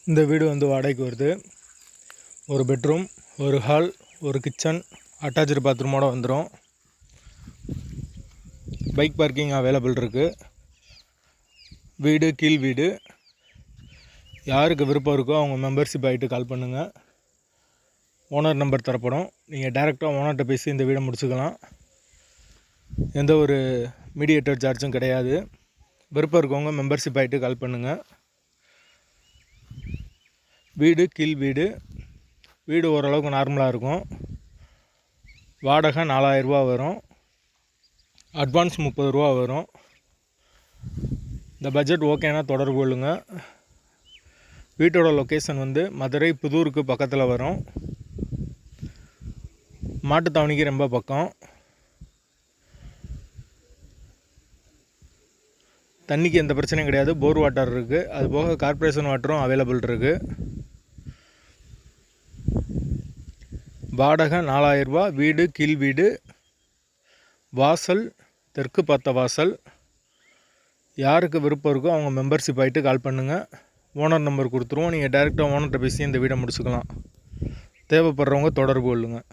இந்த வீடு வந்து வாடகைக்கு வருது. ஒரு பெட்ரூம், ஒரு ஹால், ஒரு கிச்சன், அட்டாச்சு பாத்ரூமோடு வந்துடும். பைக் பார்க்கிங் அவைலபிள் இருக்குது. வீடு கீழ் வீடு. யாருக்கு விருப்பம் இருக்கோ அவங்க மெம்பர்ஷிப் ஆகிட்டு கால் பண்ணுங்கள். ஓனர் நம்பர் தரப்படும். நீங்கள் டைரெக்டாக ஓனர்கிட்ட பேசி இந்த வீடை முடிச்சுக்கலாம். எந்த ஒரு மீடியேட்டர் சார்ஜும் கிடையாது. விருப்பம் இருக்கவங்க மெம்பர்ஷிப் ஆகிட்டு கால் பண்ணுங்கள். வீடு கீழ் வீடு. வீடு ஓரளவுக்கு நார்மலாக இருக்கும். வாடகை 4000 ரூபா வரும். அட்வான்ஸ் 30 ரூபா வரும். இந்த பட்ஜெட் ஓகேனா தொடர்பு கொள்ளுங்க. வீட்டோட லொக்கேஷன் வந்து மதுரை புதூருக்கு பக்கத்தில் வரும். மாட்டுத்தாவணிக்கு ரொம்ப பக்கம். தண்ணிக்கு எந்த பிரச்சனையும் கிடையாது. போர் வாட்டர் இருக்குது. அது போக கார்ப்பரேஷன் வாட்டரும் அவைலபிள் இருக்குது. வாடகை 4000 ரூபா. வீடு கீழ் வீடு. வாசல் தெற்கு பார்த்த வாசல். யாருக்கு விருப்பம் இருக்கோ அவங்க மெம்பர்ஷிப் ஆகிட்டு கால் பண்ணுங்கள். ஓனர் நம்பர் கொடுத்துருவோம். நீங்கள் டைரெக்டாக ஓனர்கிட்ட பேசி இந்த வீடை முடிச்சுக்கலாம். தேவைப்படுறவங்க தொடர்பு கொள்ளுங்கள்.